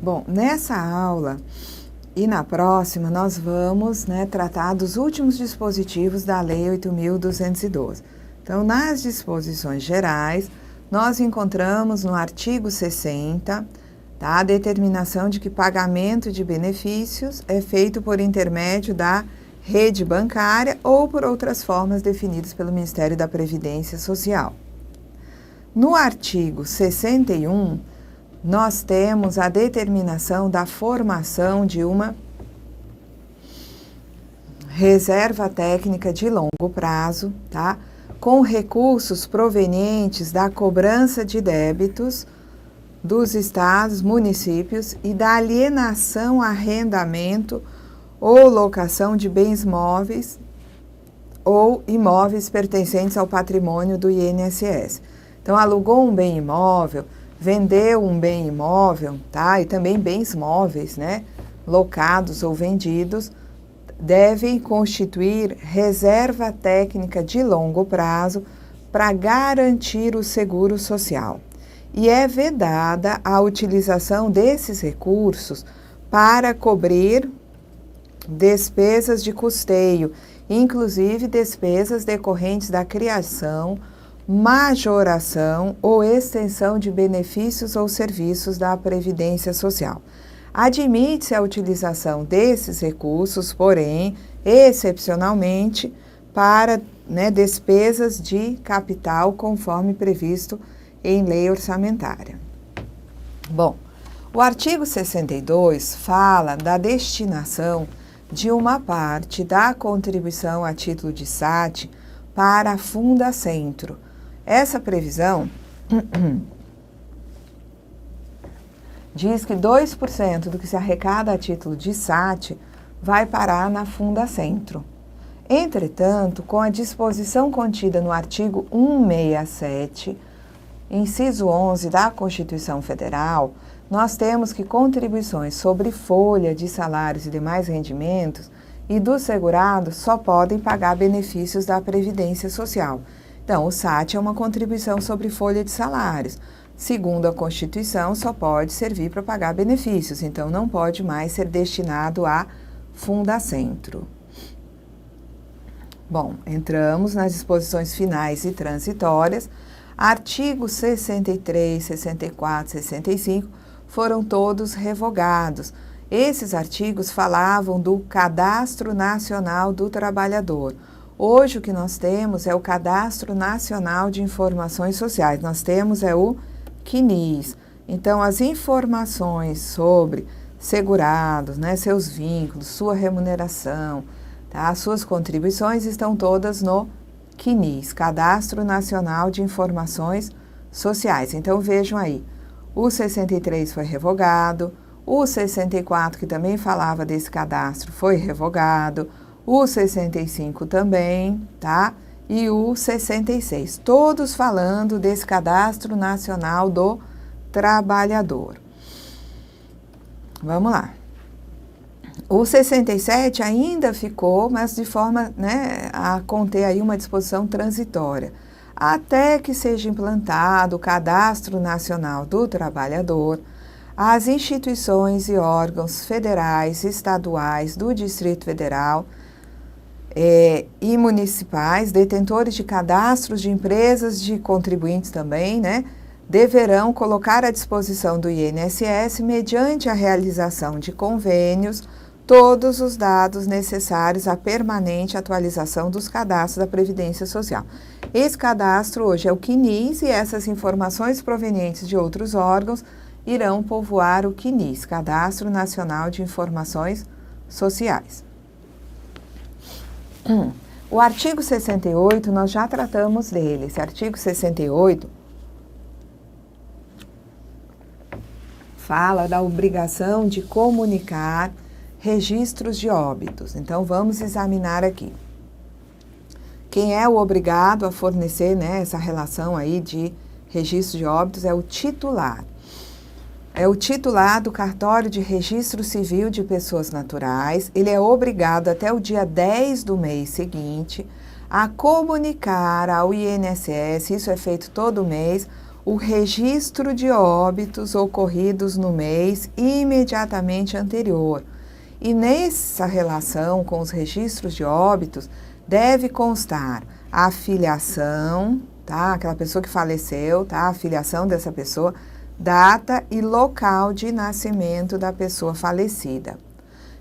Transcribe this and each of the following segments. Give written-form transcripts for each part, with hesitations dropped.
Bom, nessa aula e na próxima nós vamos tratar dos últimos dispositivos da Lei 8.212. Então, nas disposições gerais, nós encontramos no artigo 60, a determinação de que pagamento de benefícios é feito por intermédio da rede bancária ou por outras formas definidas pelo Ministério da Previdência Social. No artigo 61, nós temos a determinação da formação de uma reserva técnica de longo prazo, tá? Com recursos provenientes da cobrança de débitos dos estados, municípios e da alienação, arrendamento ou locação de bens móveis ou imóveis pertencentes ao patrimônio do INSS. Então, alugou um bem imóvel, vendeu um bem imóvel, tá? E também bens móveis, locados ou vendidos, devem constituir reserva técnica de longo prazo para garantir o seguro social. E é vedada a utilização desses recursos para cobrir despesas de custeio, inclusive despesas decorrentes da criação, majoração ou extensão de benefícios ou serviços da Previdência Social. Admite-se a utilização desses recursos, porém, excepcionalmente, para despesas de capital, conforme previsto em lei orçamentária. Bom, o artigo 62 fala da destinação de uma parte da contribuição a título de SAT para a Fundacentro. Essa previsão diz que 2% do que se arrecada a título de SAT vai parar na Fundacentro. Entretanto, com a disposição contida no artigo 167, inciso 11 da Constituição Federal, nós temos que contribuições sobre folha de salários e demais rendimentos e dos segurados só podem pagar benefícios da Previdência Social. Então, o SAT é uma contribuição sobre folha de salários. Segundo a Constituição, só pode servir para pagar benefícios, então não pode mais ser destinado a Fundacentro. Bom, entramos nas disposições finais e transitórias. Artigos 63, 64, 65 foram todos revogados. Esses artigos falavam do Cadastro Nacional do Trabalhador. Hoje o que nós temos é o Cadastro Nacional de Informações Sociais. Nós temos o CNIS. Então, as informações sobre segurados, seus vínculos, sua remuneração, tá? Suas contribuições estão todas no CNIS, Cadastro Nacional de Informações Sociais. Então, vejam aí, o 63 foi revogado, o 64, que também falava desse cadastro, foi revogado, o 65 também, tá? E o 66, todos falando desse Cadastro Nacional do Trabalhador. Vamos lá. O 67 ainda ficou, mas de forma a conter aí uma disposição transitória, até que seja implantado o Cadastro Nacional do Trabalhador, as instituições e órgãos federais, estaduais, do Distrito Federal e municipais, detentores de cadastros de empresas de contribuintes também, deverão colocar à disposição do INSS, mediante a realização de convênios, todos os dados necessários à permanente atualização dos cadastros da Previdência Social. Esse cadastro hoje é o CNIS e essas informações provenientes de outros órgãos irão povoar o CNIS, Cadastro Nacional de Informações Sociais. O artigo 68, nós já tratamos dele. Esse artigo 68 fala da obrigação de comunicar registros de óbitos. Então, vamos examinar aqui. Quem é o obrigado a fornecer essa relação aí de registro de óbitos é o titular. É o titular do cartório de registro civil de pessoas naturais. Ele é obrigado até o dia 10 do mês seguinte a comunicar ao INSS, isso é feito todo mês, o registro de óbitos ocorridos no mês imediatamente anterior. E nessa relação com os registros de óbitos, deve constar a filiação, tá? Aquela pessoa que faleceu, tá? A filiação dessa pessoa, data e local de nascimento da pessoa falecida.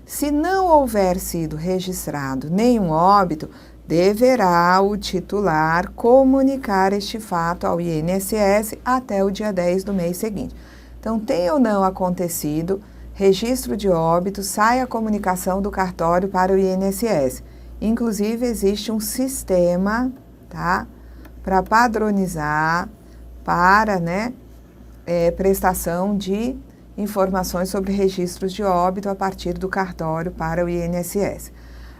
Se não houver sido registrado nenhum óbito, deverá o titular comunicar este fato ao INSS até o dia 10 do mês seguinte. Então, tem ou não acontecido registro de óbito, sai a comunicação do cartório para o INSS. Inclusive, existe um sistema, tá, para padronizar, para, prestação de informações sobre registros de óbito a partir do cartório para o INSS.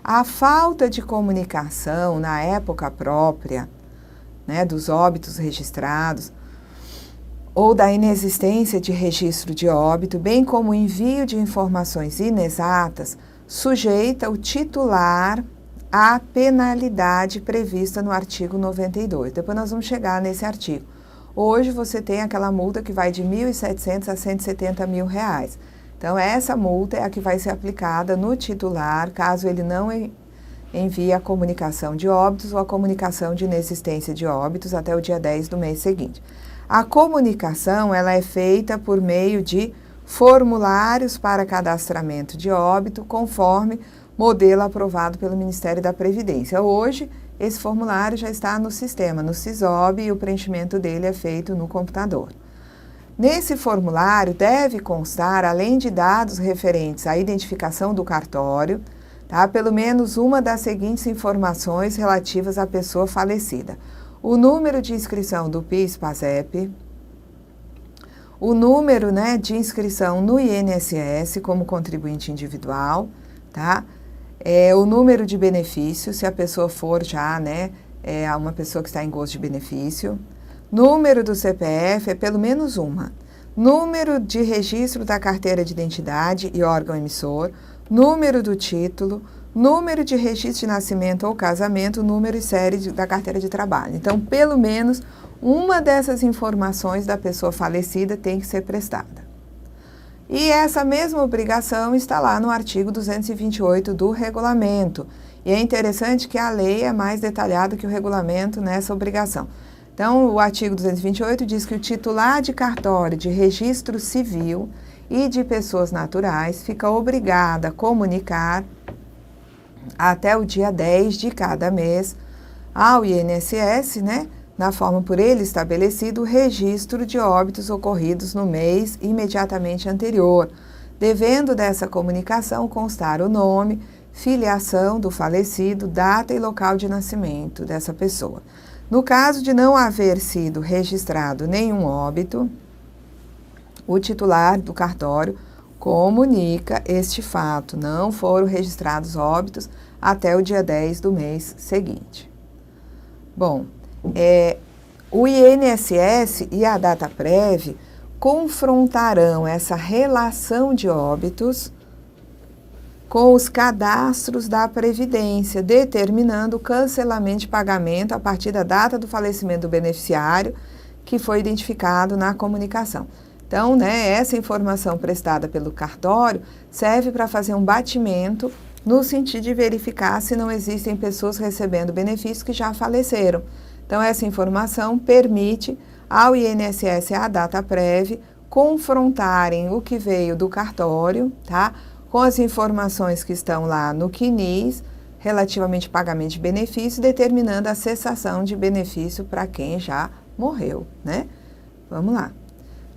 A falta de comunicação na época própria, dos óbitos registrados, ou da inexistência de registro de óbito, bem como o envio de informações inexatas, sujeita o titular à penalidade prevista no artigo 92. Depois nós vamos chegar nesse artigo. Hoje você tem aquela multa que vai de R$ 1.700 a R$ 170 mil. Então, essa multa é a que vai ser aplicada no titular, caso ele não envie a comunicação de óbitos ou a comunicação de inexistência de óbitos até o dia 10 do mês seguinte. A comunicação, ela é feita por meio de formulários para cadastramento de óbito, conforme modelo aprovado pelo Ministério da Previdência. Hoje, esse formulário já está no sistema, no SISOB, e o preenchimento dele é feito no computador. Nesse formulário deve constar, além de dados referentes à identificação do cartório, tá, pelo menos uma das seguintes informações relativas à pessoa falecida: o número de inscrição do PIS/PASEP, o número, de inscrição no INSS como contribuinte individual, tá? O número de benefícios, se a pessoa for já, uma pessoa que está em gozo de benefício. Número do CPF, é pelo menos uma. Número de registro da carteira de identidade e órgão emissor. Número do título. Número de registro de nascimento ou casamento. Número e série da carteira de trabalho. Então, pelo menos uma dessas informações da pessoa falecida tem que ser prestada. E essa mesma obrigação está lá no artigo 228 do regulamento. E é interessante que a lei é mais detalhada que o regulamento nessa obrigação. Então, o artigo 228 diz que o titular de cartório de registro civil e de pessoas naturais fica obrigado a comunicar até o dia 10 de cada mês ao INSS, na forma por ele estabelecido, o registro de óbitos ocorridos no mês imediatamente anterior, devendo dessa comunicação constar o nome, filiação do falecido, data e local de nascimento dessa pessoa. No caso de não haver sido registrado nenhum óbito, o titular do cartório comunica este fato. Não foram registrados óbitos até o dia 10 do mês seguinte. Bom, o INSS e a Dataprev confrontarão essa relação de óbitos com os cadastros da Previdência, determinando o cancelamento de pagamento a partir da data do falecimento do beneficiário que foi identificado na comunicação. Então, essa informação prestada pelo cartório serve para fazer um batimento no sentido de verificar se não existem pessoas recebendo benefícios que já faleceram. Então, essa informação permite ao INSS e à Dataprev confrontarem o que veio do cartório, tá, com as informações que estão lá no CNIS, relativamente ao pagamento de benefício, determinando a cessação de benefício para quem já morreu, Vamos lá.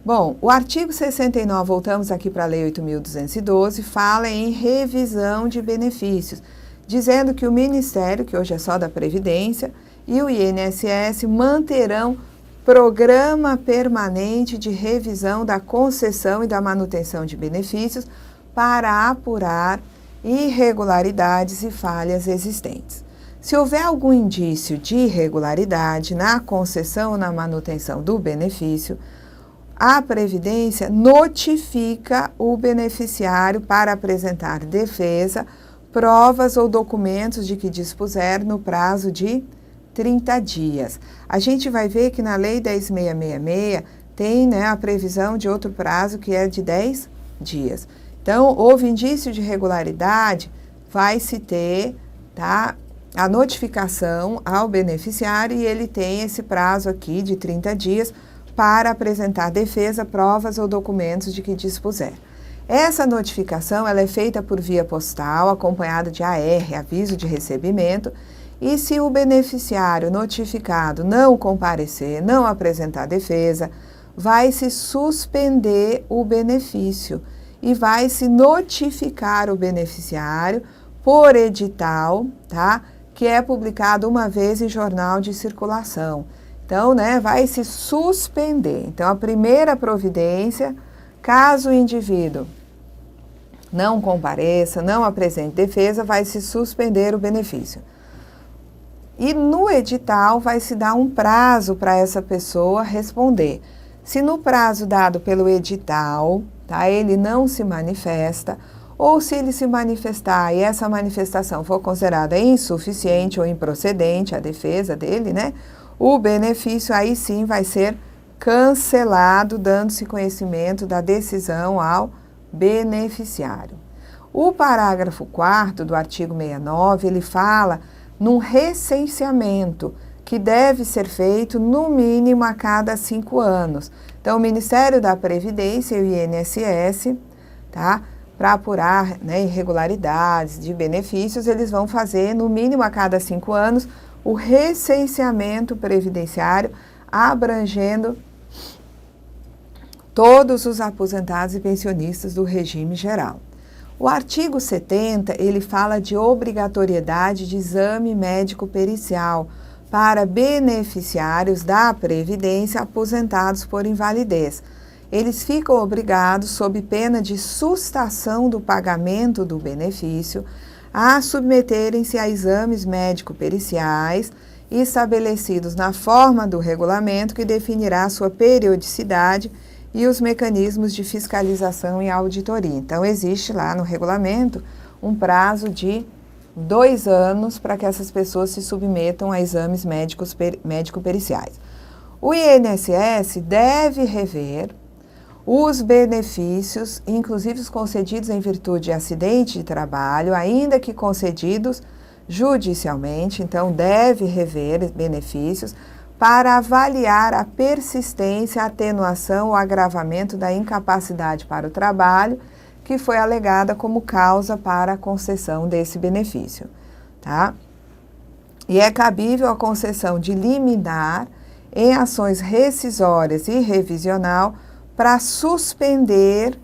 Bom, o artigo 69, voltamos aqui para a Lei 8.212, fala em revisão de benefícios, dizendo que o Ministério, que hoje é só da Previdência, e o INSS manterão programa permanente de revisão da concessão e da manutenção de benefícios para apurar irregularidades e falhas existentes. Se houver algum indício de irregularidade na concessão ou na manutenção do benefício, a Previdência notifica o beneficiário para apresentar defesa, provas ou documentos de que dispuser no prazo de 30 dias. A gente vai ver que na Lei 10.666 tem, né, a previsão de outro prazo que é de 10 dias. Então, houve indício de irregularidade, vai se ter, tá, a notificação ao beneficiário e ele tem esse prazo aqui de 30 dias para apresentar defesa, provas ou documentos de que dispuser. Essa notificação ela é feita por via postal, acompanhada de AR, aviso de recebimento, e se o beneficiário notificado não comparecer, não apresentar defesa, vai se suspender o benefício e vai se notificar o beneficiário por edital, tá? Que é publicado uma vez em jornal de circulação. Então, né, vai se suspender. Então, a primeira providência, caso o indivíduo não compareça, não apresente defesa, vai se suspender o benefício. E no edital vai se dar um prazo para essa pessoa responder. Se no prazo dado pelo edital, tá, ele não se manifesta, ou se ele se manifestar e essa manifestação for considerada insuficiente ou improcedente, a defesa dele, né, o benefício aí sim vai ser cancelado, dando-se conhecimento da decisão ao beneficiário. O parágrafo 4º do artigo 69, ele fala num recenseamento que deve ser feito no mínimo a cada 5 anos. Então, o Ministério da Previdência e o INSS, tá, para apurar, né, irregularidades de benefícios, eles vão fazer no mínimo a cada 5 anos o recenseamento previdenciário abrangendo todos os aposentados e pensionistas do regime geral. O artigo 70, ele fala de obrigatoriedade de exame médico pericial para beneficiários da Previdência aposentados por invalidez. Eles ficam obrigados, sob pena de sustação do pagamento do benefício, a submeterem-se a exames médico-periciais estabelecidos na forma do regulamento que definirá sua periodicidade e os mecanismos de fiscalização e auditoria. Então, existe lá no regulamento um prazo de 2 anos para que essas pessoas se submetam a exames médico-periciais. O INSS deve rever os benefícios, inclusive os concedidos em virtude de acidente de trabalho, ainda que concedidos judicialmente, então deve rever benefícios para avaliar a persistência, a atenuação ou agravamento da incapacidade para o trabalho que foi alegada como causa para a concessão desse benefício, tá? E é cabível a concessão de liminar em ações rescisórias e revisional para suspender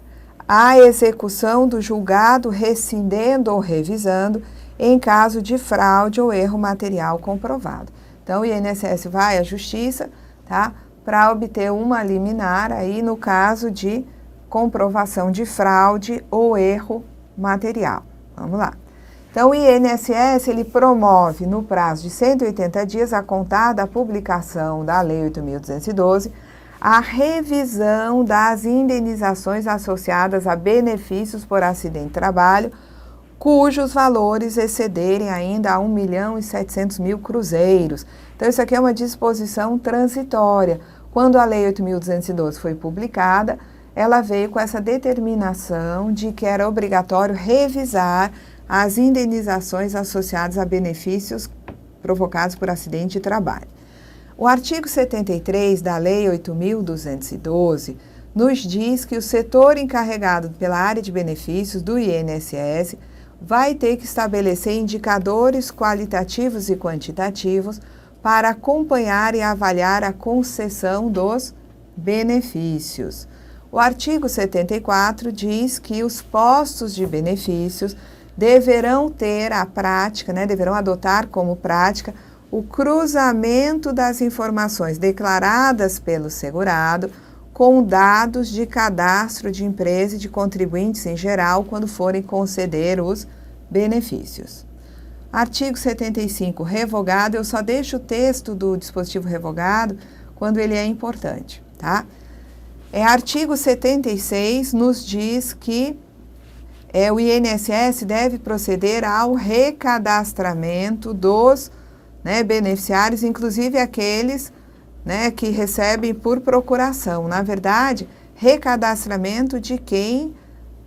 a execução do julgado rescindendo ou revisando em caso de fraude ou erro material comprovado. Então, o INSS vai à Justiça, tá, para obter uma liminar aí no caso de comprovação de fraude ou erro material. Vamos lá. Então, o INSS, ele promove no prazo de 180 dias, a contar da publicação da Lei 8.212, a revisão das indenizações associadas a benefícios por acidente de trabalho, cujos valores excederem ainda a 1.700.000 cruzeiros. Então, isso aqui é uma disposição transitória. Quando a Lei 8.212 foi publicada, ela veio com essa determinação de que era obrigatório revisar as indenizações associadas a benefícios provocados por acidente de trabalho. O artigo 73 da Lei 8.212 nos diz que o setor encarregado pela área de benefícios do INSS vai ter que estabelecer indicadores qualitativos e quantitativos para acompanhar e avaliar a concessão dos benefícios. O artigo 74 diz que os postos de benefícios deverão ter a prática, né, deverão adotar como prática o cruzamento das informações declaradas pelo segurado com dados de cadastro de empresa e de contribuintes em geral quando forem conceder os benefícios. Artigo 75, revogado, eu só deixo o texto do dispositivo revogado quando ele é importante, tá? Artigo 76 nos diz que o INSS deve proceder ao recadastramento dos né, beneficiários, inclusive aqueles, né, que recebem por procuração. Na verdade, recadastramento de quem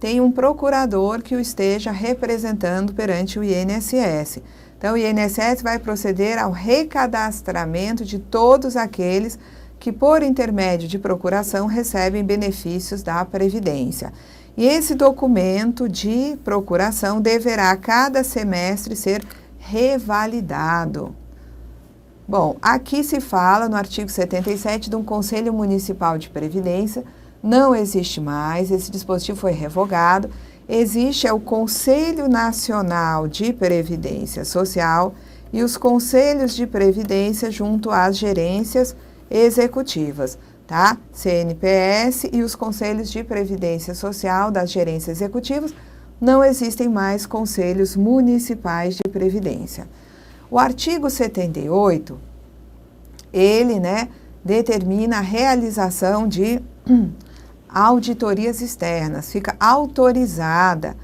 tem um procurador que o esteja representando perante o INSS. Então, o INSS vai proceder ao recadastramento de todos aqueles que, por intermédio de procuração, recebem benefícios da Previdência. E esse documento de procuração deverá, a cada semestre, ser revalidado. Bom, aqui se fala, no artigo 77, de um Conselho Municipal de Previdência. Não existe mais, esse dispositivo foi revogado. Existe o Conselho Nacional de Previdência Social e os Conselhos de Previdência junto às gerências executivas, tá? CNPS e os Conselhos de Previdência Social das gerências executivas. Não existem mais conselhos municipais de previdência. O artigo 78, ele, né, determina a realização de auditorias externas. Fica autorizada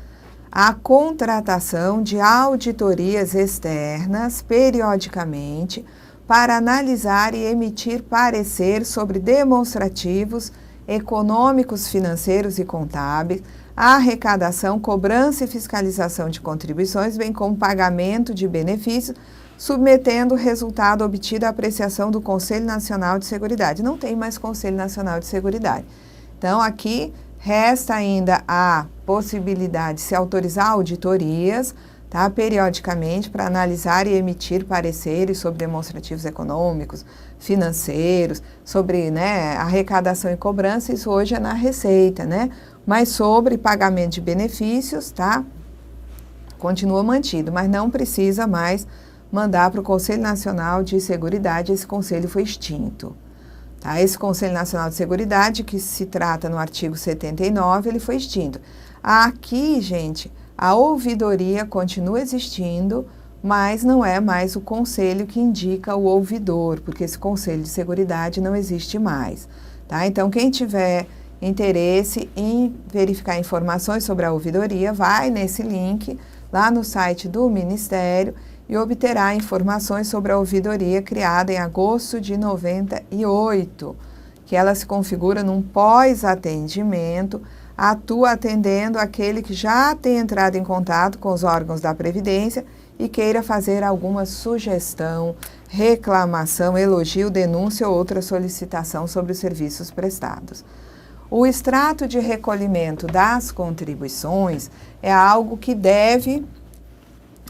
a contratação de auditorias externas periodicamente para analisar e emitir parecer sobre demonstrativos econômicos, financeiros e contábeis, arrecadação, cobrança e fiscalização de contribuições, bem como pagamento de benefícios, submetendo o resultado obtido à apreciação do Conselho Nacional de Seguridade. Não tem mais Conselho Nacional de Seguridade. Então, aqui resta ainda a possibilidade de se autorizar auditorias, tá, periodicamente, para analisar e emitir pareceres sobre demonstrativos econômicos, financeiros, sobre, né, arrecadação e cobrança. Isso hoje é na Receita, né? Mas sobre pagamento de benefícios, tá? Continua mantido, mas não precisa mais mandar para o Conselho Nacional de Seguridade. Esse conselho foi extinto. Tá? Esse Conselho Nacional de Seguridade, que se trata no artigo 79, ele foi extinto. Aqui, gente, a ouvidoria continua existindo, mas não é mais o conselho que indica o ouvidor, porque esse Conselho de Seguridade não existe mais. Tá? Então, quem tiver interesse em verificar informações sobre a ouvidoria, vai nesse link lá no site do Ministério e obterá informações sobre a ouvidoria criada em agosto de 98, que ela se configura num pós-atendimento, atua atendendo aquele que já tem entrado em contato com os órgãos da Previdência e queira fazer alguma sugestão, reclamação, elogio, denúncia ou outra solicitação sobre os serviços prestados. O extrato de recolhimento das contribuições é algo que deve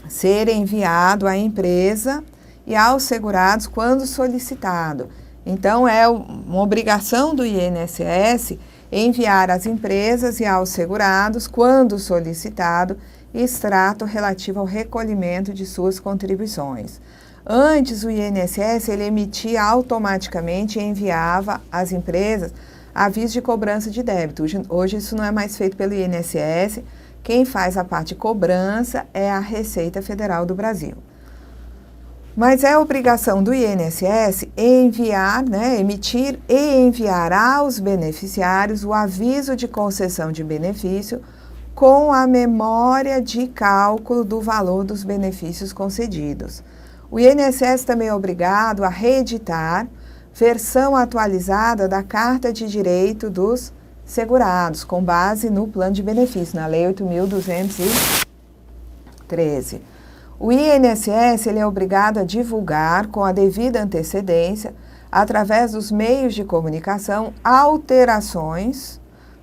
ser enviado à empresa e aos segurados quando solicitado. Então, é uma obrigação do INSS enviar às empresas e aos segurados, quando solicitado, extrato relativo ao recolhimento de suas contribuições. Antes, o INSS ele emitia automaticamente e enviava às empresas aviso de cobrança de débito. Hoje isso não é mais feito pelo INSS. Quem faz a parte de cobrança é a Receita Federal do Brasil. Mas é obrigação do INSS enviar, né, emitir e enviar aos beneficiários o aviso de concessão de benefício com a memória de cálculo do valor dos benefícios concedidos. O INSS também é obrigado a reeditar versão atualizada da Carta de Direito dos Segurados, com base no plano de benefício, na Lei 8.213. O INSS ele é obrigado a divulgar com a devida antecedência, através dos meios de comunicação, alterações,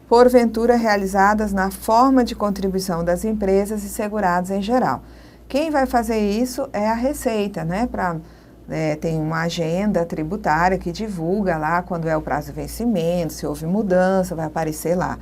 porventura realizadas na forma de contribuição das empresas e segurados em geral. Quem vai fazer isso é a Receita, né? Tem uma agenda tributária que divulga lá quando é o prazo de vencimento, se houve mudança, vai aparecer lá.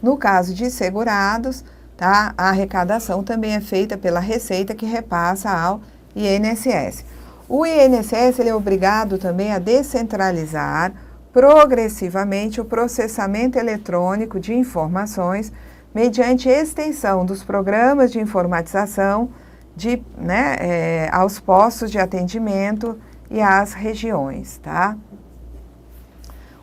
No caso de segurados, tá, a arrecadação também é feita pela Receita, que repassa ao INSS. O INSS ele é obrigado também a descentralizar progressivamente o processamento eletrônico de informações mediante extensão dos programas de informatização aos postos de atendimento e às regiões, tá?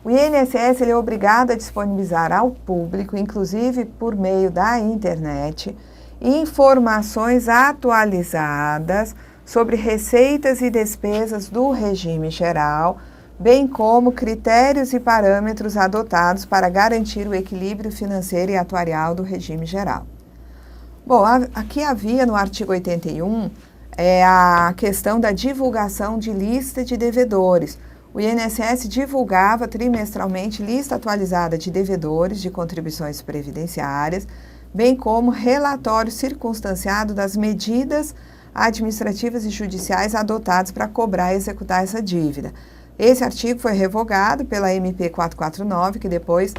O INSS ele é obrigado a disponibilizar ao público, inclusive por meio da internet, informações atualizadas sobre receitas e despesas do regime geral, bem como critérios e parâmetros adotados para garantir o equilíbrio financeiro e atuarial do regime geral. Bom, aqui havia no artigo 81 a questão da divulgação de lista de devedores. O INSS divulgava trimestralmente lista atualizada de devedores de contribuições previdenciárias, bem como relatório circunstanciado das medidas administrativas e judiciais adotadas para cobrar e executar essa dívida. Esse artigo foi revogado pela MP 449, que depois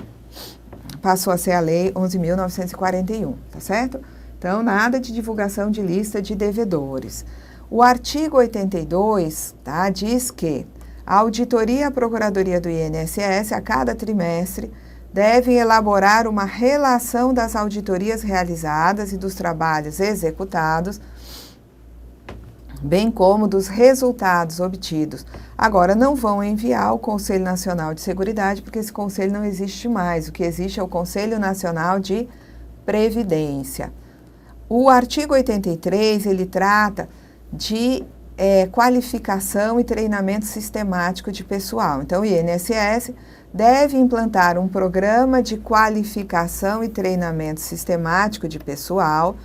passou a ser a Lei 11.941, tá certo? Então, nada de divulgação de lista de devedores. O artigo 82, tá, diz que a auditoria e a procuradoria do INSS, a cada trimestre, devem elaborar uma relação das auditorias realizadas e dos trabalhos executados, bem como dos resultados obtidos. Agora, não vão enviar ao Conselho Nacional de Seguridade, porque esse conselho não existe mais. O que existe é o Conselho Nacional de Previdência. O artigo 83, ele trata de qualificação e treinamento sistemático de pessoal. Então, o INSS deve implantar um programa de qualificação e treinamento sistemático de pessoal,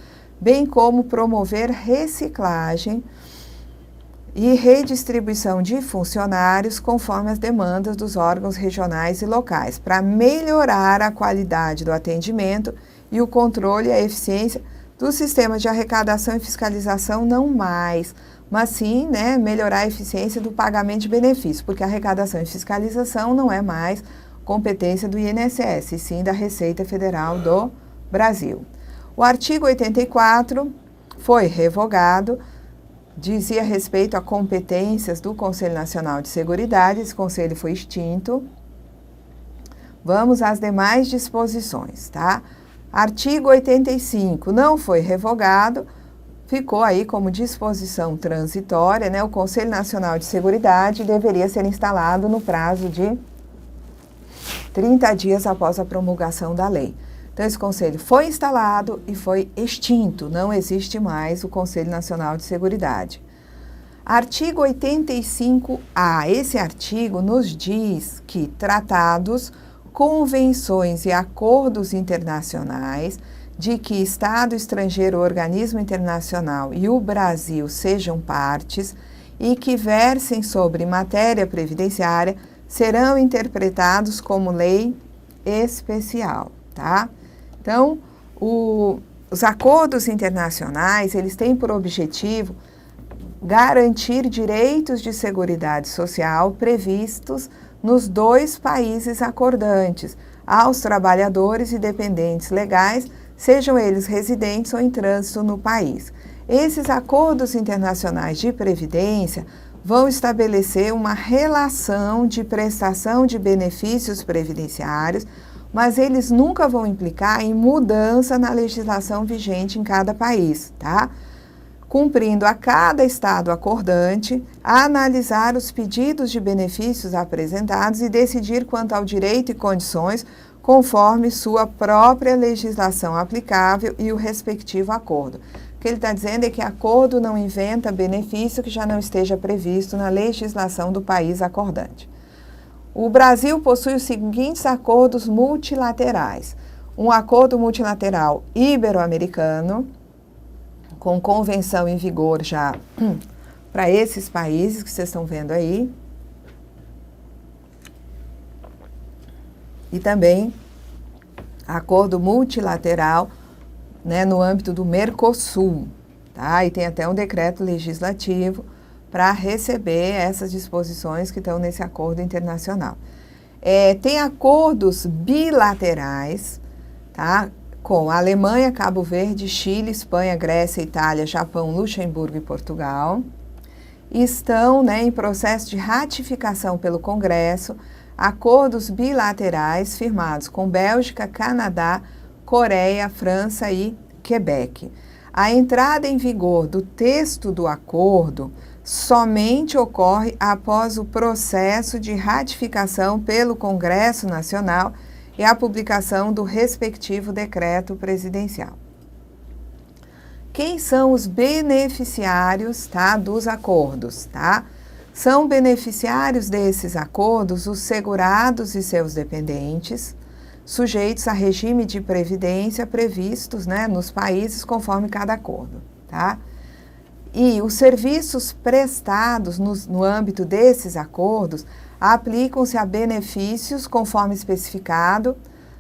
bem como promover reciclagem e redistribuição de funcionários conforme as demandas dos órgãos regionais e locais, para melhorar a qualidade do atendimento e o controle e a eficiência do sistema de arrecadação e fiscalização, não mais, mas sim, né, melhorar a eficiência do pagamento de benefícios, porque a arrecadação e fiscalização não é mais competência do INSS, e sim da Receita Federal do Brasil. O artigo 84 foi revogado, dizia respeito a competências do Conselho Nacional de Seguridade, esse conselho foi extinto. Vamos às demais disposições, tá? Artigo 85 não foi revogado, ficou aí como disposição transitória, né? O Conselho Nacional de Seguridade deveria ser instalado no prazo de 30 dias após a promulgação da lei. Então, esse conselho foi instalado e foi extinto, não existe mais o Conselho Nacional de Seguridade. Artigo 85A, esse artigo nos diz que tratados, convenções e acordos internacionais de que Estado estrangeiro, organismo internacional e o Brasil sejam partes e que versem sobre matéria previdenciária serão interpretados como lei especial, tá? Então, os acordos internacionais, eles têm por objetivo garantir direitos de seguridade social previstos nos dois países acordantes, aos trabalhadores e dependentes legais, sejam eles residentes ou em trânsito no país. Esses acordos internacionais de previdência vão estabelecer uma relação de prestação de benefícios previdenciários, mas eles nunca vão implicar em mudança na legislação vigente em cada país, tá? Cumprindo a cada Estado acordante, a analisar os pedidos de benefícios apresentados e decidir quanto ao direito e condições conforme sua própria legislação aplicável e o respectivo acordo. O que ele está dizendo é que acordo não inventa benefício que já não esteja previsto na legislação do país acordante. O Brasil possui os seguintes acordos multilaterais. Um acordo multilateral ibero-americano, com convenção em vigor já para esses países que vocês estão vendo aí. E também acordo multilateral, né, no âmbito do Mercosul, tá? E tem até um decreto legislativo para receber essas disposições que estão nesse acordo internacional. Tem acordos bilaterais, tá? Com a Alemanha, Cabo Verde, Chile, Espanha, Grécia, Itália, Japão, Luxemburgo e Portugal. Estão, né, em processo de ratificação pelo Congresso acordos bilaterais firmados com Bélgica, Canadá, Coreia, França e Quebec. A entrada em vigor do texto do acordo somente ocorre após o processo de ratificação pelo Congresso Nacional e a publicação do respectivo decreto presidencial. quem são os beneficiários, tá, dos acordos, tá? São beneficiários desses acordos os segurados e seus dependentes, sujeitos a regime de previdência previstos, né, nos países conforme cada acordo, tá? E os serviços prestados no âmbito desses acordos aplicam-se a benefícios conforme especificado,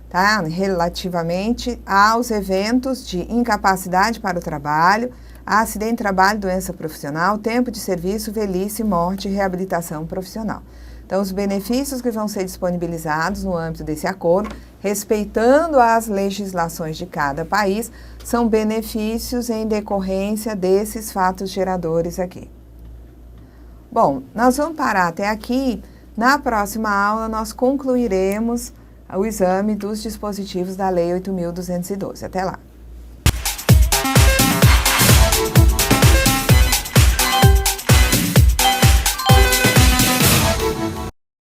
tá, relativamente aos eventos de incapacidade para o trabalho, acidente de trabalho, doença profissional, tempo de serviço, velhice, morte e reabilitação profissional. Então, os benefícios que vão ser disponibilizados no âmbito desse acordo, respeitando as legislações de cada país, são benefícios em decorrência desses fatos geradores aqui. Bom, nós vamos parar até aqui. Na próxima aula, nós concluiremos o exame dos dispositivos da Lei 8.212. Até lá!